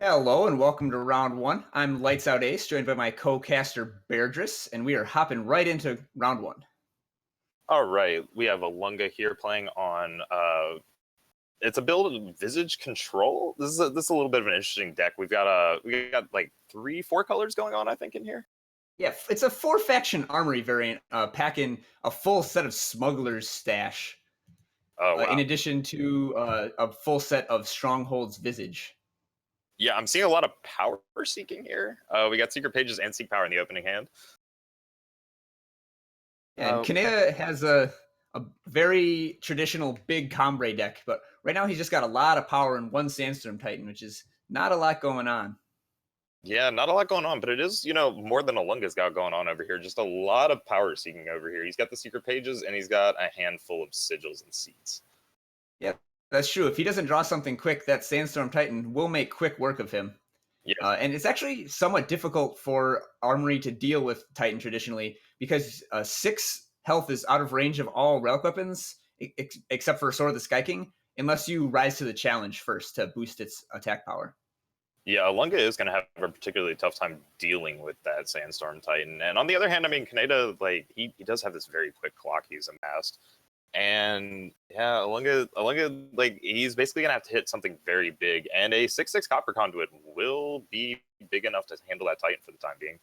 Hello and welcome to round one. I'm Lights Out Ace, joined by my co-caster Beardris, and we are hopping right into round one. All right, we have a Lunga here playing on. It's a build of Visage Control. This is a little bit of an interesting deck. We got like four colors going on, I think, in here. Yeah, it's a four-faction armory variant, packing a full set of Smuggler's Stash, Oh in wow, addition to a full set of Stronghold's Visage. yeah, I'm seeing a lot of power seeking here. We got Secret Pages and Seek Power in the opening hand. And Uh, Kanea has a very traditional big Combre deck, but right now he's just got a lot of power in one Sandstorm Titan, which is not a lot going on. yeah, not a lot going on, but it is more than a Lunga's got going on over here. Just a lot of power seeking over here. He's got the Secret Pages and he's got a handful of sigils and seeds. Yeah, that's true. If he doesn't draw something quick, that Sandstorm Titan will make quick work of him. Yeah, And it's actually somewhat difficult for Armory to deal with Titan traditionally because 6 health is out of range of all relic weapons except for Sword of the Sky King, unless you rise to the challenge first to boost its attack power. Yeah, Lunga is going to have a particularly tough time dealing with that Sandstorm Titan. And on the other hand, I mean, Kaneda, like, he does have this very quick clock he's amassed. And yeah, Lunga, like, he's basically going to have to hit something very big. And a 6/6 Copper Conduit will be big enough to handle that Titan for the time being.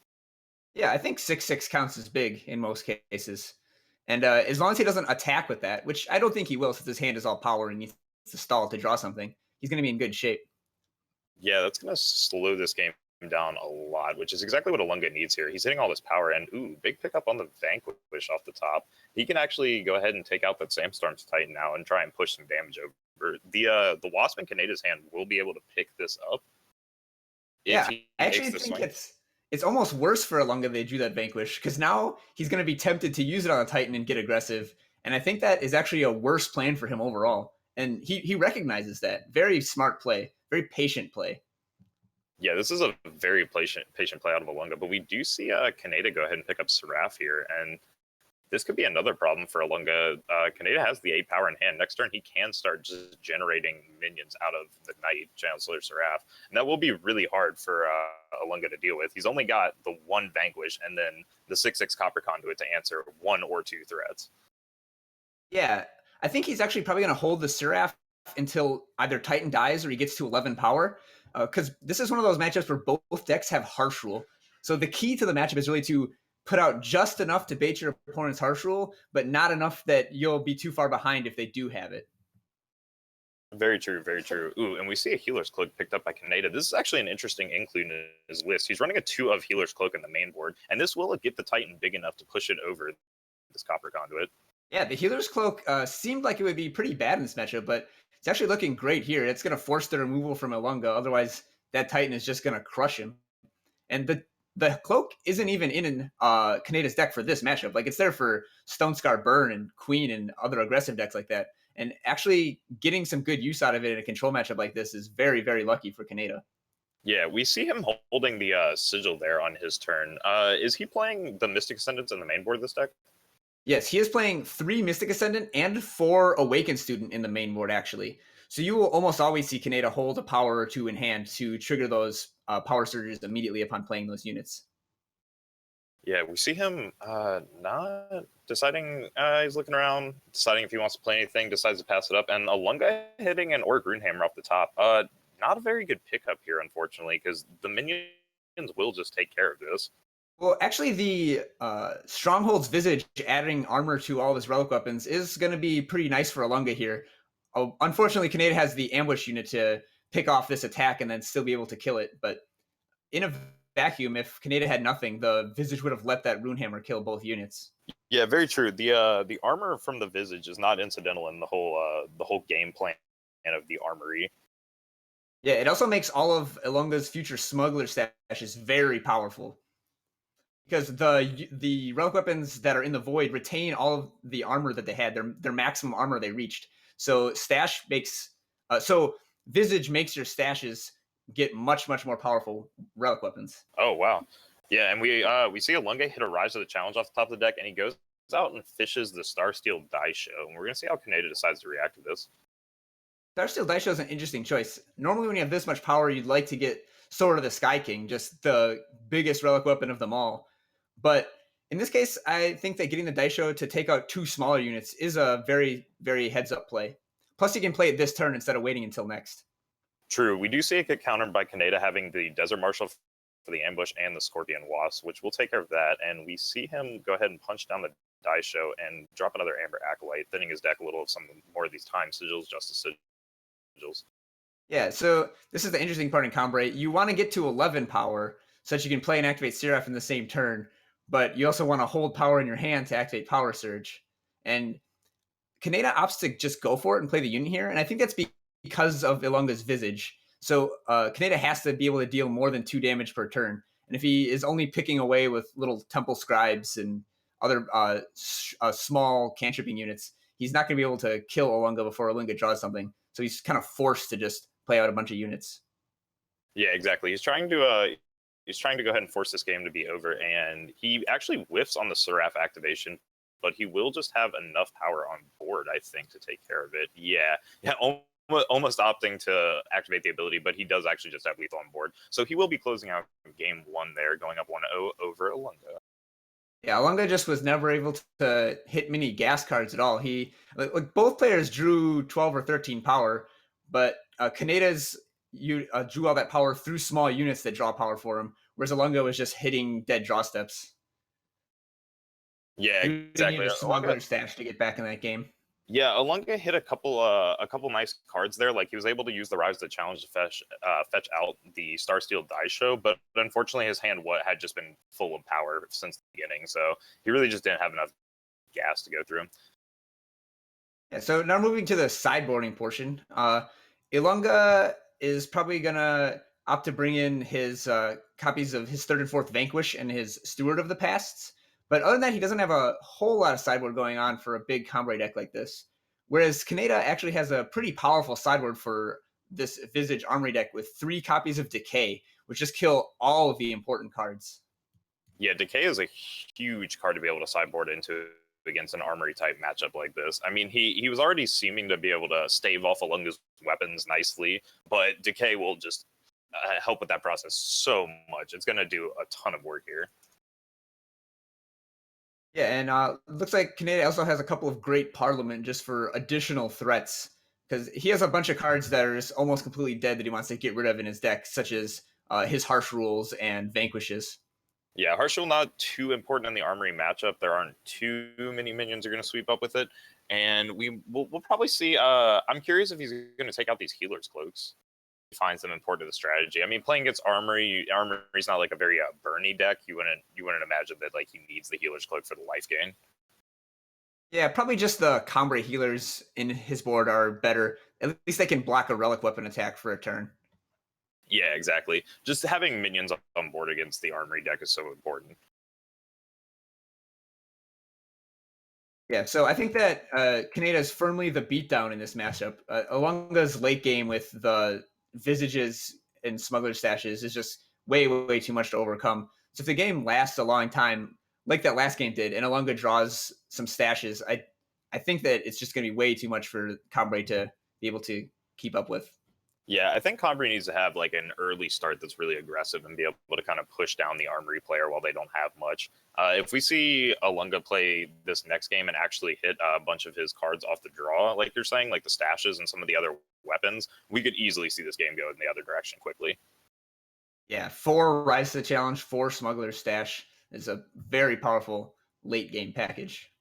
Yeah, I think 6/6 counts as big in most cases. And as long as he doesn't attack with that, which I don't think he will since his hand is all power and needs to stall to draw something, he's going to be in good shape. Yeah, that's going to slow this game down a lot, which is exactly what Alunga needs here. He's hitting all this power, and ooh, big pickup on the Vanquish off the top. He can actually go ahead and take out that Sandstorm's Titan now and try and push some damage over. The Wasp in Kaneda's hand will be able to pick this up if Yeah, he I makes actually the think swing. it's almost worse for Alunga they drew that Vanquish because now he's going to be tempted to use it on a Titan and get aggressive, and I think that is actually a worse plan for him overall. And he recognizes that. Very smart play, very patient play. Yeah, this is a very patient play out of Alunga, but we do see Kaneda go ahead and pick up Seraph here, and this could be another problem for Alunga. Kaneda has the 8 power in hand. Next turn, he can start just generating minions out of the Knight, Chancellor Seraph. And that will be really hard for Alunga to deal with. He's only got the 1 Vanquish and then the 6/6 Copper Conduit to answer 1 or 2 threats. Yeah, I think he's actually probably going to hold the Seraph until either Titan dies or he gets to 11 power, because this is one of those matchups where both decks have Harsh Rule. So the key to the matchup is really to put out just enough to bait your opponent's Harsh Rule, but not enough that you'll be too far behind if they do have it. Very true, very true. Ooh, and we see a Healer's Cloak picked up by Kaneda. This is actually an interesting include in his list. He's running a 2 of Healer's Cloak in the main board, and this will get the Titan big enough to push it over this Copper Conduit. Yeah, the Healer's Cloak seemed like it would be pretty bad in this matchup, but it's actually looking great here. It's going to force the removal from Ilunga, otherwise that Titan is just going to crush him. And the cloak isn't even in Kaneda's deck for this matchup. Like it's there for Stone Scar Burn and Queen and other aggressive decks like that. And actually getting some good use out of it in a control matchup like this is very, very lucky for Kaneda. Yeah, we see him holding the sigil there on his turn. Is he playing the Mystic Ascendants in the main board of this deck? Yes, he is playing 3 Mystic Ascendant and 4 Awakened Student in the main board, actually. So you will almost always see Kaneda hold a power or 2 in hand to trigger those power surges immediately upon playing those units. Yeah, we see him not deciding. He's looking around, deciding if he wants to play anything, decides to pass it up, and Alunga hitting an Orc Runehammer off the top. Not a very good pickup here, unfortunately, because the minions will just take care of this. Well, actually, the Stronghold's Visage adding armor to all of his relic weapons is going to be pretty nice for Alunga here. Oh, unfortunately, Kaneda has the ambush unit to pick off this attack and then still be able to kill it. But in a vacuum, if Kaneda had nothing, the Visage would have let that Runehammer kill both units. Yeah, very true. The armor from the Visage is not incidental in the whole game plan of the armory. Yeah, it also makes all of Ilunga's future Smuggler stashes very powerful. Because the relic weapons that are in the void retain all of the armor that they had, their maximum armor they reached. So stash makes so Visage makes your stashes get much more powerful relic weapons. Oh wow, yeah, and we see Alunga hit a Rise of the Challenge off the top of the deck, and he goes out and fishes the Starsteel Die Show, and we're gonna see how Kaneda decides to react to this. Darksteel Daisho is an interesting choice. Normally, when you have this much power, you'd like to get Sword of the Sky King, just the biggest relic weapon of them all. But in this case, I think that getting the Daisho to take out two smaller units is a very, very heads up play. Plus, you can play it this turn instead of waiting until next. True, we do see it get countered by Kaneda having the Desert Marshal for the ambush and the Scorpion Wasp, which will take care of that. And we see him go ahead and punch down the Daisho and drop another Amber Acolyte, thinning his deck a little of some more of these time sigils, Justice Sigils. Yeah, so this is the interesting part in Combrate. You want to get to 11 power so that you can play and activate Seraph in the same turn, but you also want to hold power in your hand to activate Power Surge. And Kaneda opts to just go for it and play the unit here, and I think that's because of Ilunga's Visage. So Kaneda has to be able to deal more than 2 damage per turn, and if he is only picking away with little Temple Scribes and other small cantripping units, he's not going to be able to kill Ilunga before Ilunga draws something. So he's kind of forced to just play out a bunch of units. Yeah, exactly. He's trying to go ahead and force this game to be over, and he actually whiffs on the Seraph activation, but he will just have enough power on board, I think, to take care of it. Yeah, almost opting to activate the ability, but he does actually just have lethal on board. So he will be closing out game 1 there, going up 1-0 over Ilunga. Yeah, Ilunga just was never able to hit many gas cards at all. He like both players drew 12 or 13 power, but Kaneda's drew all that power through small units that draw power for him, whereas Ilunga was just hitting dead draw steps. Yeah, He didn't exactly. need a smuggler stash to get back in that game. Yeah, Alunga hit a couple nice cards there. Like he was able to use the Rise of the Challenge to fetch out the Starsteel Daisho, but unfortunately his hand had just been full of power since the beginning, so he really just didn't have enough gas to go through. Yeah, so now moving to the sideboarding portion, Ilunga is probably gonna opt to bring in his copies of his third and fourth Vanquish and his Steward of the Pasts. But other than that, he doesn't have a whole lot of sideboard going on for a big Combrei deck like this. Whereas Kaneda actually has a pretty powerful sideboard for this Visage Armory deck with 3 copies of Decay, which just kill all of the important cards. Yeah, Decay is a huge card to be able to sideboard into against an armory type matchup like this. I mean, he was already seeming to be able to stave off Alunga's weapons nicely, but Decay will just help with that process so much. It's going to do a ton of work here. Yeah, and looks like Kaneda also has a couple of great Parliament just for additional threats, because he has a bunch of cards that are just almost completely dead that he wants to get rid of in his deck, such as his Harsh Rules and Vanquishes. Yeah, Harsh Rule not too important in the armory matchup. There aren't too many minions are going to sweep up with it, and we'll probably see. I'm curious if he's going to take out these healers cloaks. He finds them important to the strategy. I mean, playing against armory is not like a very burny deck. You wouldn't imagine that like he needs the healer's cloak for the life gain. Yeah, probably just the Combrei healers in his board are better. At least they can block a relic weapon attack for a turn. Yeah, exactly. Just having minions on board against the armory deck is so important. Yeah, so I think that Kaneda is firmly the beatdown in this matchup. Alunga's late game with the Visages and Smuggler stashes is just way, way too much to overcome. So if the game lasts a long time, like that last game did, and Alunga draws some stashes, I think that it's just going to be way too much for Combrei to be able to keep up with. Yeah, I think Combry needs to have like an early start that's really aggressive and be able to kind of push down the armory player while they don't have much. If we see Alunga play this next game and actually hit a bunch of his cards off the draw, like you're saying, like the stashes and some of the other weapons, we could easily see this game go in the other direction quickly. Yeah, 4 Rise to the Challenge, 4 Smuggler stash is a very powerful late game package.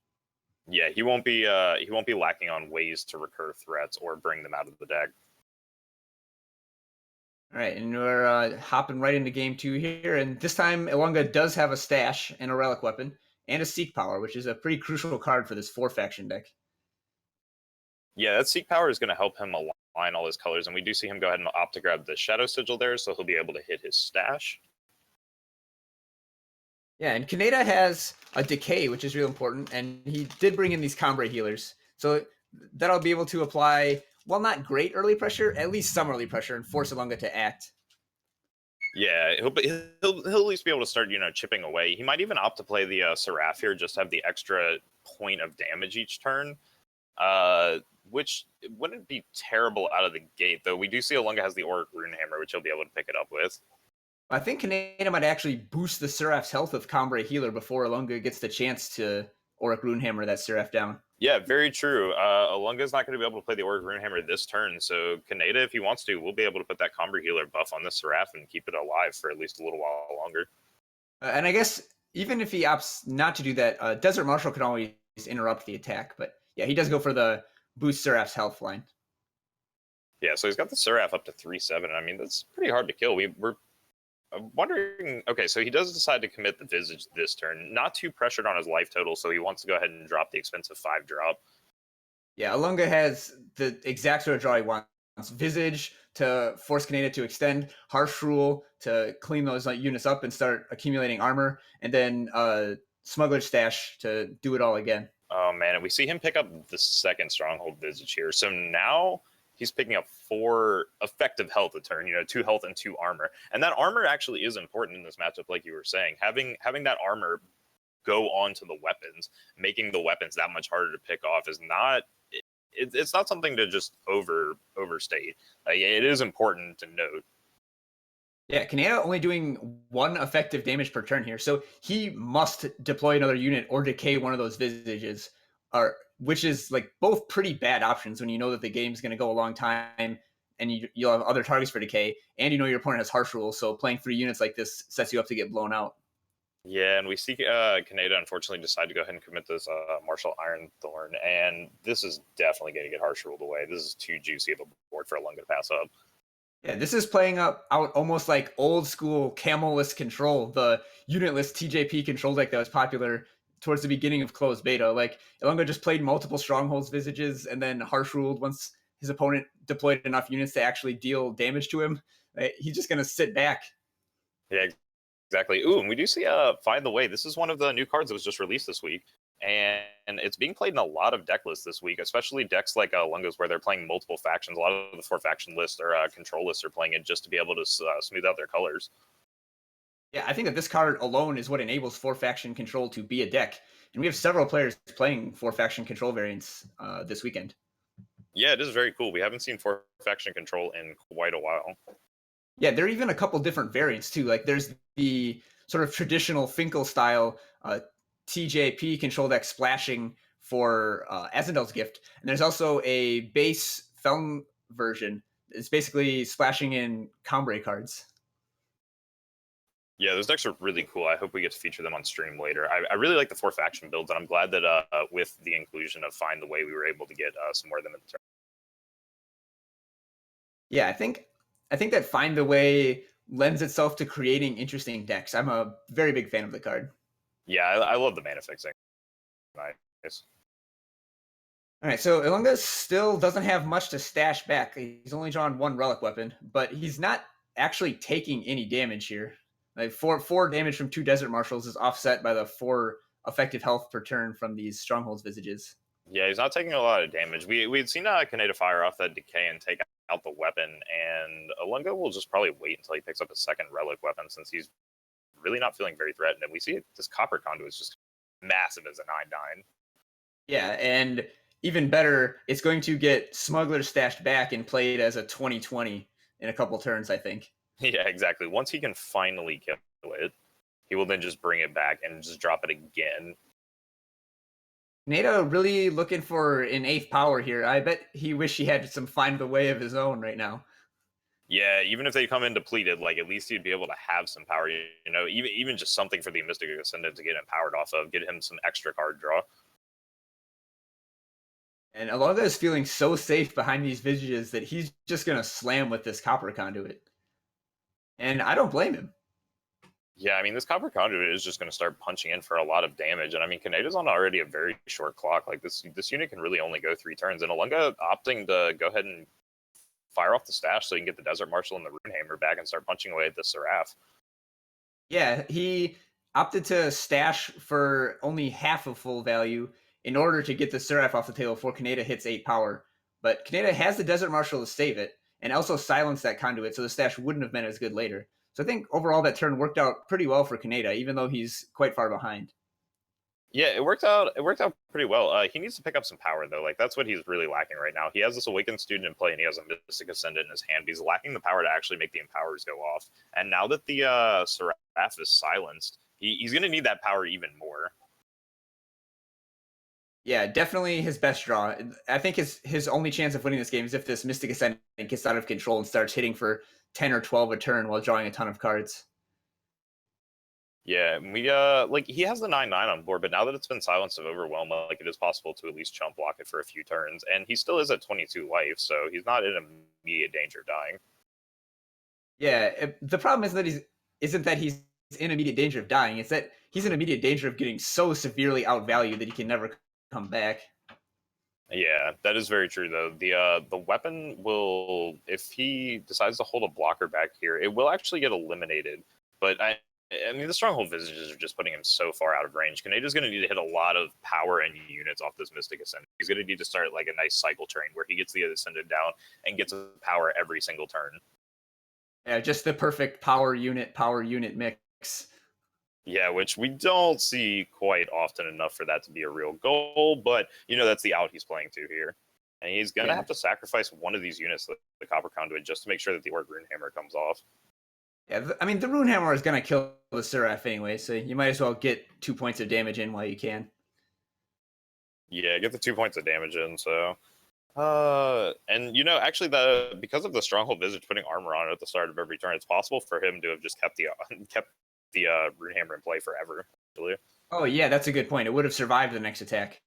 Yeah, he won't be lacking on ways to recur threats or bring them out of the deck. All right, and we're hopping right into game 2 here. And this time, Ilunga does have a stash and a relic weapon and a Seek Power, which is a pretty crucial card for this 4-faction deck. Yeah, that Seek Power is going to help him align all his colors, and we do see him go ahead and opt to grab the Shadow Sigil there, so he'll be able to hit his stash. Yeah, and Kaneda has a Decay, which is real important, and he did bring in these Combrei healers. So that'll be able to apply, well, not great early pressure, at least some early pressure, and force Ilunga to act. Yeah, he'll at least be able to start, chipping away. He might even opt to play the Seraph here, just have the extra point of damage each turn. which wouldn't be terrible out of the gate, though. We do see Olunga has the Auric Runehammer, which he'll be able to pick it up with. I think Kaneda might actually boost the Seraph's health with Combre Healer before Alunga gets the chance to Auric Runehammer that Seraph down. Yeah, very true. Alunga's not going to be able to play the Auric Runehammer this turn, so Kaneda, if he wants to, will be able to put that Combre Healer buff on the Seraph and keep it alive for at least a little while longer. And I guess even if he opts not to do that, Desert Marshal can always interrupt the attack. But yeah, he does go for the boost Seraph's health line. Yeah, so he's got the Seraph up to 3-7. I mean, that's pretty hard to kill. We're wondering, okay, so he does decide to commit the Visage this turn. Not too pressured on his life total, so he wants to go ahead and drop the expensive 5-drop. Yeah, Alunga has the exact sort of draw he wants. Visage to force Kaneda to extend, Harsh Rule to clean those units up and start accumulating armor, and then Smuggler's Stash to do it all again. Oh, man, and we see him pick up the second Stronghold Visage here. So now he's picking up 4 effective health a turn, 2 health and 2 armor. And that armor actually is important in this matchup, like you were saying. Having that armor go onto the weapons, making the weapons that much harder to pick off is not... It's not something to just overstate. It is important to note. Yeah, Kaneda only doing 1 effective damage per turn here, so he must deploy another unit or decay one of those Visages, which is like both pretty bad options when you know that the game's going to go a long time and you'll have other targets for decay, and your opponent has Harsh Rule, so playing 3 units like this sets you up to get blown out. Yeah, and we see Kaneda unfortunately decide to go ahead and commit this Martial Iron Thorn, and this is definitely going to get Harsh Ruled away. This is too juicy of a board for Alunga to pass up. Yeah, this is playing out almost like old school camel-less control, the unitless TJP control deck that was popular towards the beginning of closed beta. Like, Alunga just played multiple Strongholds Visages and then Harsh Ruled once his opponent deployed enough units to actually deal damage to him. He's just going to sit back. Yeah, exactly. Ooh, and we do see Find the Way. This is one of the new cards that was just released this week. And it's being played in a lot of deck lists this week, especially decks like Lunga's where they're playing multiple factions. A lot of the 4-faction lists or control lists are playing it just to be able to smooth out their colors. Yeah, I think that this card alone is what enables 4-faction control to be a deck. And we have several players playing 4-faction control variants this weekend. Yeah, it is very cool. We haven't seen 4-faction control in quite a while. Yeah, there are even a couple different variants too. Like there's the sort of traditional Finkel style TJP control deck splashing for Azendel's Gift, and there's also a base Felm version. It's basically splashing in Combre cards. Yeah, those decks are really cool. I hope we get to feature them on stream later. I really like the 4-faction builds, and I'm glad that with the inclusion of Find the Way, we were able to get some more of them in the turn. Yeah, I think that Find the Way lends itself to creating interesting decks. I'm a very big fan of the card. Yeah, I love the mana fixing. Nice. All right, so Ilunga still doesn't have much to stash back. He's only drawn 1 relic weapon, but he's not actually taking any damage here. Like 4 damage from 2 Desert Marshals is offset by the 4 effective health per turn from these Strongholds Visages. Yeah, he's not taking a lot of damage. We'd seen Kaneda fire off that decay and take out the weapon, and Alunga will just probably wait until he picks up a second relic weapon since he's really not feeling very threatened. And we see this Copper Conduit is just massive as a 9/9. Yeah, and even better, it's going to get Smuggler stashed back and played as a 2020 in a couple turns, I think. Yeah, exactly. Once he can finally kill it, he will then just bring it back and just drop it again. Kaneda really looking for an 8th power here. I bet he wish he had some Find the Way of his own right now. Yeah, even if they come in depleted, like at least he'd be able to have some power. Even just something for the Mystic Ascendant to get him powered off of, get him some extra card draw. And Alunga is feeling so safe behind these Visages that he's just going to slam with this Copper Conduit. And I don't blame him. Yeah, I mean, this Copper Conduit is just going to start punching in for a lot of damage. And I mean, Kaneda's on already a very short clock. Like this unit can really only go 3 turns. And Alunga opting to go ahead and fire off the stash so he can get the Desert Marshal and the Runehammer back and start punching away at the Seraph. Yeah, he opted to stash for only half of full value in order to get the Seraph off the table before Kaneda hits 8 power. But Kaneda has the Desert Marshal to save it, and also silence that Conduit, so the stash wouldn't have been as good later. So I think overall that turn worked out pretty well for Kaneda, even though he's quite far behind. Yeah, it worked out. It worked out pretty well. He needs to pick up some power though. Like that's what he's really lacking right now. He has this awakened student in play, and he has a mystic ascendant in his hand. But he's lacking the power to actually make the empowers go off. And now that the Seraph is silenced, he's going to need that power even more. Yeah, definitely his best draw. I think his only chance of winning this game is if this Mystic Ascendant gets out of control and starts hitting for 10 or 12 a turn while drawing a ton of cards. Yeah, we like he has the 9/9 on board, but now that it's been silenced of Overwhelm, like it is possible to at least chump block it for a few turns, and he still is at 22 life, so he's not in immediate danger of dying. Yeah, the problem is that isn't that he's in immediate danger of dying. It's that he's in immediate danger of getting so severely outvalued that he can never come back. Yeah, that is very true though. The weapon will, if he decides to hold a blocker back here, it will actually get eliminated. But I mean, the Stronghold Visages are just putting him so far out of range. Kaneda's going to need to hit a lot of power and units off this Mystic Ascendant. He's going to need to start like a nice cycle train where he gets the Ascendant down and gets power every single turn. Yeah, just the perfect power unit mix. Yeah, which we don't see quite often enough for that to be a real goal, but you know that's the out he's playing to here. And he's gonna Yeah. have to sacrifice one of these units, the Copper Conduit, just to make sure that the Orc Runehammer comes off. Yeah, I mean the Runehammer is gonna kill the Seraph anyway, so you might as well get 2 points of damage in while you can. Yeah, get the 2 points of damage in, so and you know, actually the because of the Stronghold Visage putting armor on it at the start of every turn, it's possible for him to have just kept the Runehammer in play forever, actually. Oh yeah, that's a good point. It would have survived the next attack.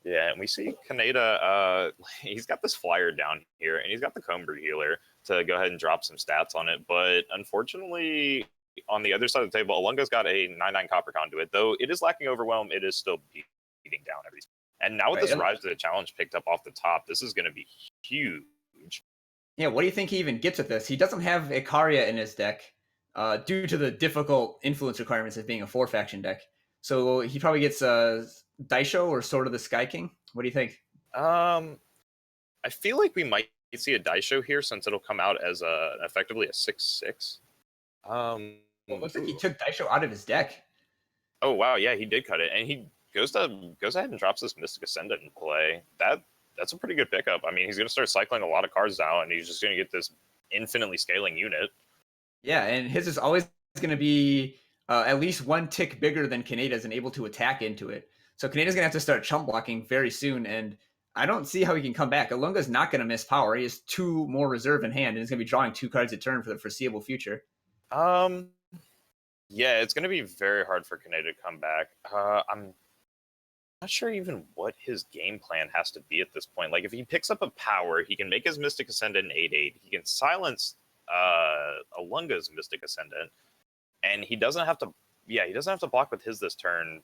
Yeah, and we see Kaneda, he's got this flyer down here, and he's got the Comber Healer to go ahead and drop some stats on it. But unfortunately, on the other side of the table, Alunga's got a 9/9 Copper Conduit. Though it is lacking Overwhelm, it is still beating down everything. And now with Right. this Rise to the Challenge picked up off the top, this is going to be huge. Yeah, what do you think he even gets with this? He doesn't have Icaria in his deck due to the difficult influence requirements of being a 4-faction deck. So he probably gets Daisho or Sword of the Sky King. What do you think? I feel like we might see a Daisho here since it'll come out as effectively a 6/6. Well, it looks like he took Daisho out of his deck. Oh wow, yeah, he did cut it, and he goes ahead and drops this Mystic Ascendant in play. That's a pretty good pickup. I mean, he's going to start cycling a lot of cards now, and he's just going to get this infinitely scaling unit. Yeah, and his is always going to be at least one tick bigger than Kaneda's and able to attack into it. So Kaneda's going to have to start chump blocking very soon, and I don't see how he can come back. Alunga's not going to miss power. He has 2 more reserve in hand, and he's going to be drawing 2 cards a turn for the foreseeable future. Yeah, it's going to be very hard for Kaneda to come back. I'm not sure even what his game plan has to be at this point. Like, if he picks up a power, he can make his Mystic Ascendant an 8/8. He can silence Alunga's Mystic Ascendant, and he doesn't have to. Yeah, he doesn't have to block with his this turn,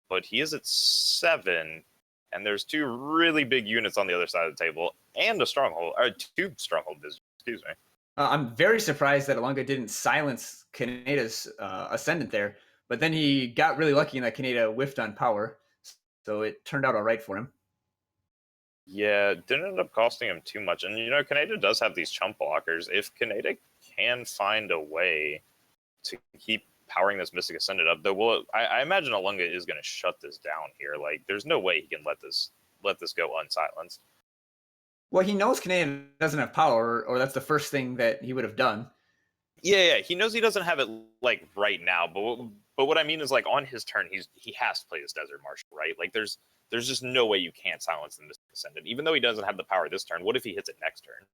but he is at 7, and there's 2 really big units on the other side of the table, and a stronghold, or 2 stronghold visitors. Excuse me. I'm very surprised that Alunga didn't silence Kaneda's Ascendant there, but then he got really lucky in that Kaneda whiffed on power, so it turned out all right for him. Yeah, it didn't end up costing him too much. And, you know, Kaneda does have these chump blockers. If Kaneda can find a way to keep powering this Mystic Ascendant up, though, I imagine Alunga is going to shut this down here. Like, there's no way he can let this go unsilenced. Well, he knows Kaneda doesn't have power, or that's the first thing that he would have done. Yeah, he knows he doesn't have it like right now, but what I mean is like on his turn, he has to play this Desert Marshal, right? Like there's just no way you can't silence the Mystic Ascendant, even though he doesn't have the power this turn. What if he hits it next turn?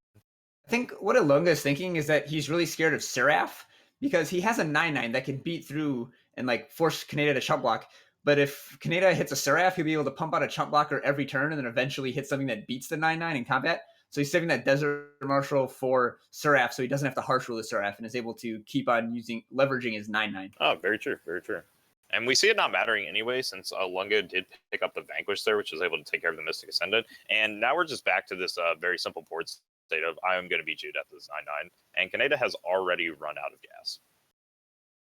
I think what Alunga is thinking is that he's really scared of Seraph because he has a 9/9 that can beat through and like force Kaneda to chump block. But if Kaneda hits a Seraph, he'll be able to pump out a chump blocker every turn and then eventually hit something that beats the 9/9 in combat. So he's saving that Desert Marshal for Seraph, so he doesn't have to harsh rule the Seraph and is able to keep on leveraging his 9/9. Oh, very true, very true. And we see it not mattering anyway, since Lunga did pick up the Vanquish there, which was able to take care of the Mystic Ascendant. And now we're just back to this very simple board state of I am going to beat you to death with this 9/9. And Kaneda has already run out of gas.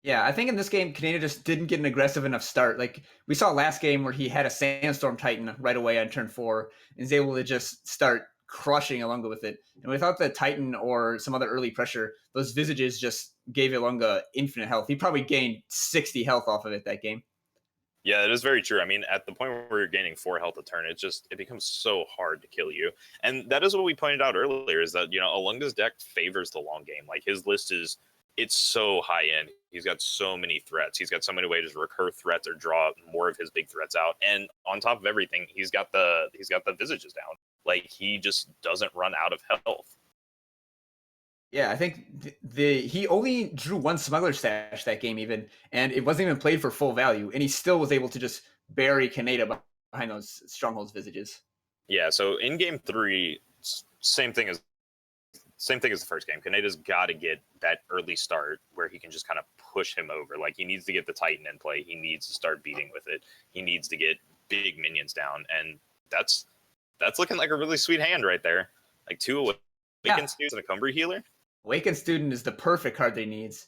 Yeah, I think in this game, Kaneda just didn't get an aggressive enough start. Like we saw last game where he had a Sandstorm Titan right away on turn 4 and is able to just start crushing Ilunga with it. And without the Titan or some other early pressure, those Visages just gave Ilunga infinite health. He probably gained 60 health off of it that game. Yeah, it is very true. I mean, at the point where you're gaining 4 health a turn, it becomes so hard to kill you. And that is what we pointed out earlier, is that Alunga's deck favors the long game. Like his list is it's so high end. He's got so many threats. He's got so many ways to recur threats or draw more of his big threats out. And on top of everything, he's got the visages down. Like he just doesn't run out of health. Yeah, I think he only drew one smuggler stash that game even, and it wasn't even played for full value, and he still was able to just bury Kaneda behind those strongholds visages. Yeah, so in game 3, same thing as the first game. Kaneda's got to get that early start where he can just kind of push him over. Like he needs to get the Titan in play. He needs to start beating with it. He needs to get big minions down, and that's looking like a really sweet hand right there. Like two Yeah, Awakened Students and a Cumbry Healer. Awakened Student is the perfect card that he needs,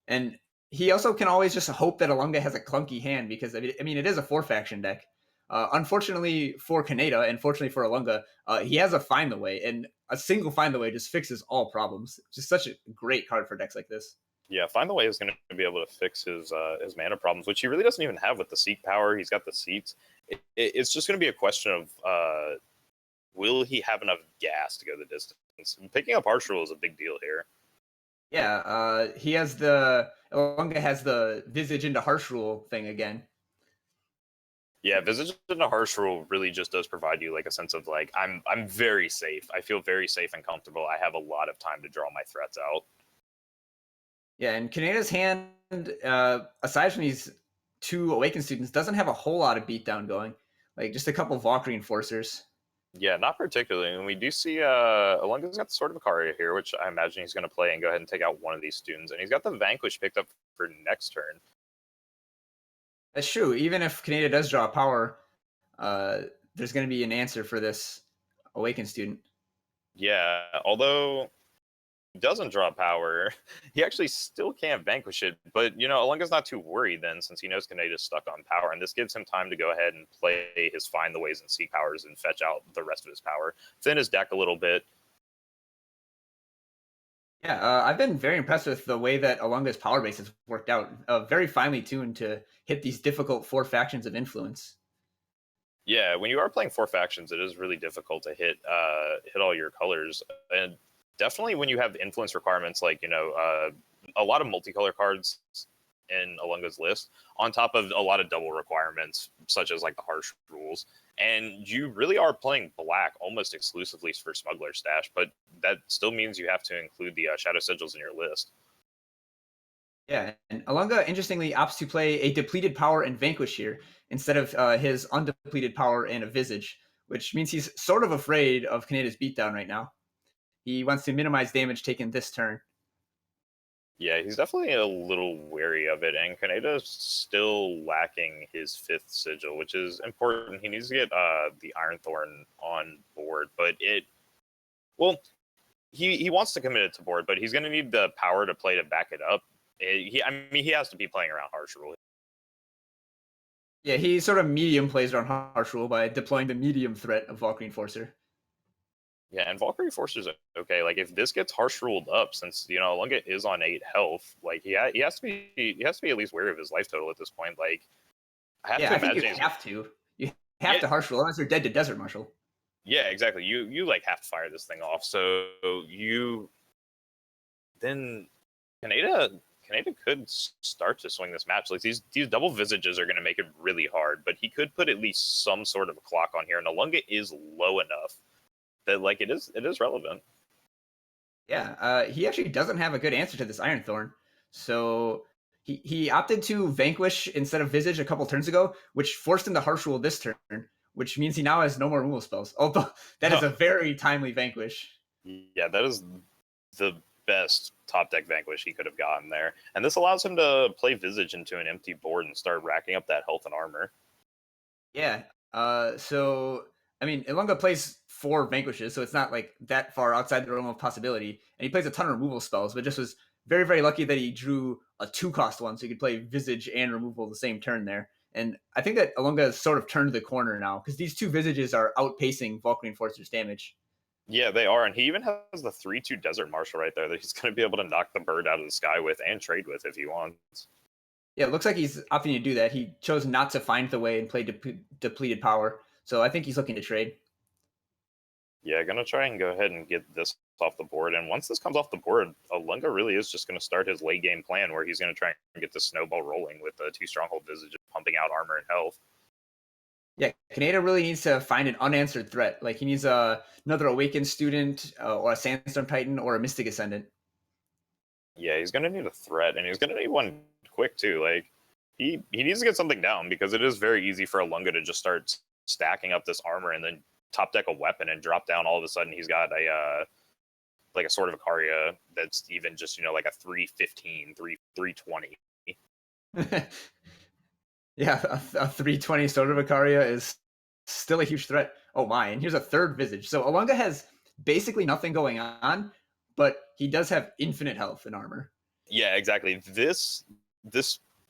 and he also can always just hope that Alunga has a clunky hand because I mean it is a 4 faction deck. Unfortunately for Kaneda and fortunately for Alunga, he has a Find the Way, and a single Find the Way just fixes all problems. Just such a great card for decks like this. Yeah, Find the Way is going to be able to fix his mana problems, which he really doesn't even have with the Seek power. He's got the Seats. It's just going to be a question of will he have enough gas to go the distance? Picking up Harsh Rule is a big deal here. Yeah, he has Alunga has the Visage into Harsh Rule thing again. Yeah, Visage into Harsh Rule really just does provide you like a sense of like I'm very safe. I feel very safe and comfortable. I have a lot of time to draw my threats out. Yeah, and Kaneda's hand, aside from these 2 Awakened Students, doesn't have a whole lot of beatdown going. Like just a couple Valkyrie Enforcers. Yeah, not particularly. And we do see Alunga's got the Sword of Ikaria here, which I imagine he's going to play and go ahead and take out one of these students. And he's got the Vanquish picked up for next turn. That's true. Even if Kaneda does draw power, uh, there's going to be an answer for this Awakened Student. Yeah, although he doesn't draw power, he actually still can't vanquish it. But, Alunga's not too worried then, since he knows Kaneda's stuck on power. And this gives him time to go ahead and play his Find the Ways and Seek powers and fetch out the rest of his power. Thin his deck a little bit. Yeah, I've been very impressed with the way that Alunga's power base has worked out. Very finely tuned to hit these difficult 4 factions of influence. Yeah, when you are playing 4 factions, it is really difficult to hit all your colors, and definitely when you have influence requirements like a lot of multicolor cards in Alunga's list, on top of a lot of double requirements such as like the harsh rules, and you really are playing black almost exclusively for Smuggler Stash, but that still means you have to include the Shadow Sigils in your list. Yeah, and Alunga interestingly opts to play a depleted power and Vanquish here instead of his undepleted power and a Visage, which means he's sort of afraid of Kaneda's beatdown right now. He wants to minimize damage taken this turn. Yeah, he's definitely a little wary of it, and Kaneda's still lacking his 5th sigil, which is important. He needs to get the Ironthorn on board, but well, he wants to commit it to board, but he's going to need the power to play to back it up. He has to be playing around Harsh Rule. Yeah, he sort of medium plays around Harsh Rule by deploying the medium threat of Valkyrie Enforcer. Yeah, and Valkyrie Forcer's okay. Like if this gets harsh ruled up, since Lunga is on 8 health, like he has to be at least wary of his life total at this point. Like I have Yeah, to I think you imagine have to. You have yeah, to Harsh Rule, otherwise you're dead to Desert Marshal. yeah, exactly. You like have to fire this thing off. So you then Kaneda could start to swing this match. Like these double visages are going to make it really hard, but he could put at least some sort of a clock on here. And Alunga is low enough that like it is relevant. Yeah, he actually doesn't have a good answer to this Iron Thorn. So he opted to Vanquish instead of Visage a couple turns ago, which forced him to Harsh Rule this turn, which means he now has no more removal spells. Although that is a very timely Vanquish. Yeah, that is the best top deck Vanquish he could have gotten there. And this allows him to play Visage into an empty board and start racking up that health and armor. Yeah. So I mean, Ilunga plays 4 Vanquishes, so it's not like that far outside the realm of possibility. And he plays a ton of removal spells, but just was very, very lucky that he drew a 2-cost one, so he could play Visage and removal the same turn there. And I think that Ilunga has sort of turned the corner now because these 2 Visages are outpacing Valkyrie Enforcer's damage. Yeah, they are. And he even has the 3/2 Desert Marshal right there that he's going to be able to knock the bird out of the sky with and trade with if he wants. Yeah, it looks like he's opting to do that. He chose not to find the way and play depleted power. So I think he's looking to trade. Yeah, gonna try and go ahead and get this off the board. And once this comes off the board, Lunga really is just gonna start his late game plan where he's gonna try and get the snowball rolling with the two stronghold visages pumping out armor and health. Yeah, Kaneda really needs to find an unanswered threat. Like he needs another Awakened student, or a Sandstorm Titan, or a Mystic Ascendant. Yeah, he's gonna need a threat, and he's gonna need one quick too. Like he needs to get something down because it is very easy for a Lunga to just start stacking up this armor and then top deck a weapon and drop down. All of a sudden, he's got a like a Sword of Ikaria that's even just like a 315, 320. Yeah, a 320 Sword of Ikaria is still a huge threat. Oh my, and here's a third Visage. So Alunga has basically nothing going on, but he does have infinite health and armor. Yeah, exactly. This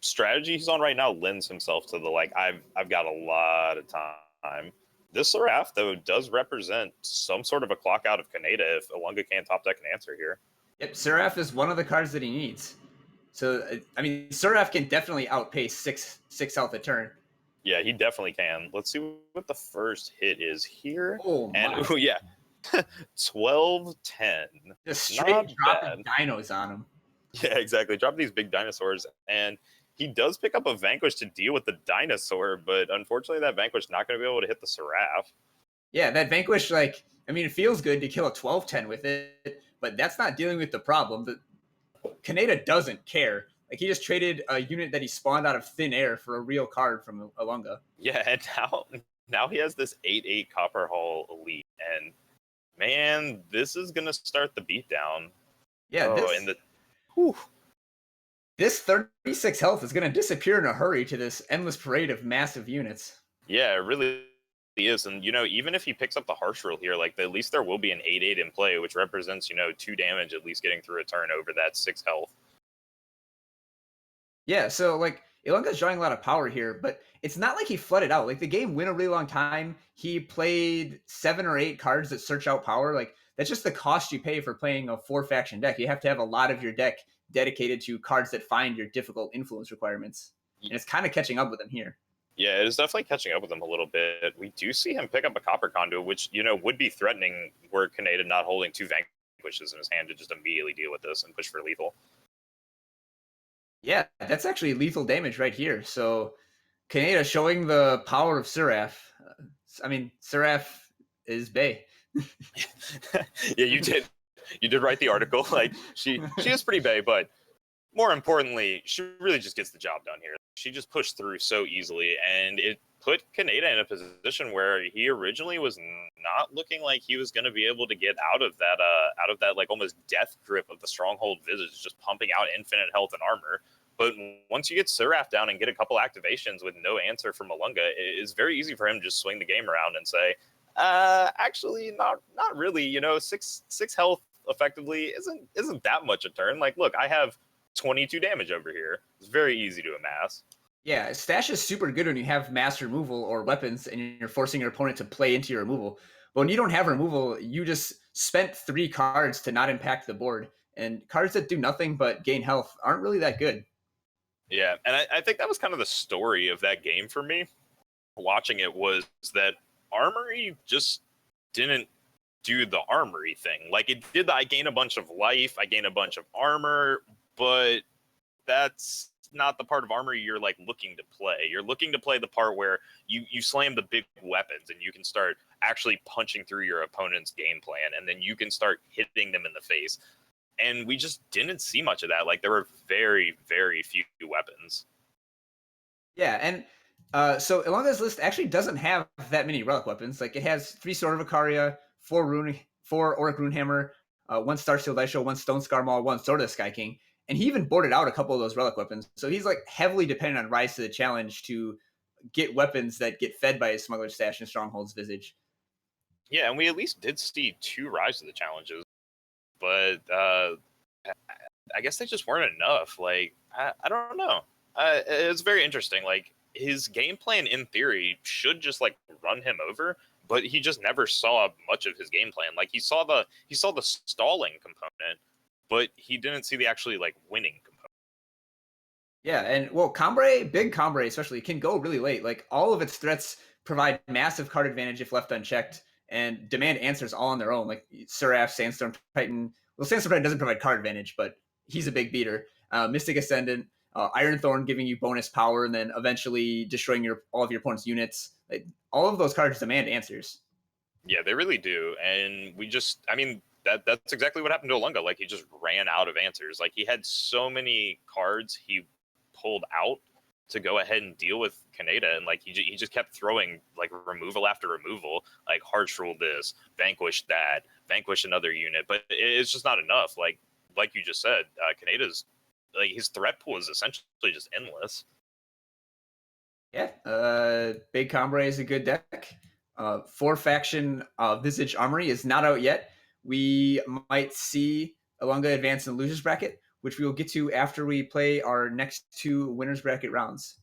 strategy he's on right now lends himself to the like I've got a lot of time. This Seraph though does represent some sort of a clock out of Kaneda if Alunga can't top deck an answer here. Yep, Seraph is one of the cards that he needs. So I mean, Seraph can definitely outpace six health a turn. Yeah, he definitely can. Let's see what the first hit is here. Oh And my! oh yeah, 12-10. Just straight dropping dinos on him. Yeah, exactly. Drop these big dinosaurs, and he does pick up a Vanquish to deal with the dinosaur, but unfortunately, that Vanquish not going to be able to hit the Seraph. Yeah, that Vanquish, like, I mean, it feels good to kill a 12-10 with it, but that's not dealing with the problem. The Kaneda doesn't care. Like, he just traded a unit that he spawned out of thin air for a real card from Alunga. Yeah, and now he has this 8/8 Copper Hall Elite, and man, this is going to start the beatdown. Yeah, Whew. this 36 health is going to disappear in a hurry to this endless parade of massive units. Yeah, it really is. And, even if he picks up the Harsh Rule here, like, at least there will be an 8/8 in play, which represents, 2 damage at least getting through a turn over that 6 health. Yeah, so, like, Ilunga's drawing a lot of power here, but it's not like he flooded out. Like, the game went a really long time. He played 7 or 8 cards that search out power. Like, that's just the cost you pay for playing a 4-faction deck. You have to have a lot of your deck dedicated to cards that find your difficult influence requirements. And it's kind of catching up with him here. Yeah, it is definitely catching up with him a little bit. We do see him pick up a Copper Conduit, which, would be threatening were Kaneda not holding 2 Vanquishes in his hand to just immediately deal with this and push for lethal. Yeah, that's actually lethal damage right here. So Kaneda showing the power of Seraph. I mean, Seraph is Bay. Yeah, you did write the article. Like, she is pretty Bay, but more importantly, she really just gets the job done here. She just pushed through so easily, and it put Kaneda in a position where he originally was not looking like he was going to be able to get out of that like almost death grip of the Stronghold Visage, just pumping out infinite health and armor. But once you get Seraph down and get a couple activations with no answer from Alunga, it is very easy for him to just swing the game around and say, actually, not really. 6 health effectively isn't that much a turn. Like, look, I have 22 damage over here. It's very easy to amass. Yeah, Stash is super good when you have mass removal or weapons and you're forcing your opponent to play into your removal. But when you don't have removal, you just spent 3 cards to not impact the board. And cards that do nothing but gain health aren't really that good. Yeah, and I think that was kind of the story of that game for me. Watching it was that Armory just didn't do the Armory thing. Like, it did I gain a bunch of life, I gain a bunch of armor, but that's not the part of Armory you're like looking to play. You're looking to play the part where you slam the big weapons and you can start actually punching through your opponent's game plan, and then you can start hitting them in the face. And we just didn't see much of that. Like, there were very, very few weapons. Yeah, and so Ilunga's list actually doesn't have that many relic weapons. Like, it has 3 Sword of Ikaria, 4 Auric Runehammer, 1 Starsteel Daisho, 1 Stone Scar Maul, 1 Sword of the Sky King. And he even boarded out a couple of those relic weapons. So he's like heavily dependent on Rise to the Challenge to get weapons that get fed by his Smuggler's Stash and Stronghold's Visage. Yeah, and we at least did see 2 Rise to the Challenges, but I guess they just weren't enough. Like, I don't know. It's very interesting. Like, his game plan in theory should just like run him over, but he just never saw much of his game plan. Like, he saw the stalling component, but he didn't see the actually like winning component. Yeah, and well, Cambrai, big Cambrai especially, can go really late. Like all of its threats provide massive card advantage if left unchecked, and demand answers all on their own. Like Seraph, Sandstorm Titan. Well, Sandstorm Titan doesn't provide card advantage, but he's a big beater. Mystic Ascendant, Iron Thorn giving you bonus power, and then eventually destroying your all of your opponent's units. Like all of those cards demand answers. Yeah, they really do. And we just, I mean, that's exactly what happened to Olunga. Like, he just ran out of answers. Like, he had so many cards he pulled out to go ahead and deal with Kaneda, and like he just kept throwing like removal after removal, like harsh rule this, vanquish that, vanquish another unit, but it's just not enough. Like you just said, Kaneda's like his threat pool is essentially just endless. Yeah, Big Cambrai is a good deck. Four faction Visage Armory is not out yet. We might see Alunga advance in the losers bracket, which we will get to after we play our next two winners bracket rounds.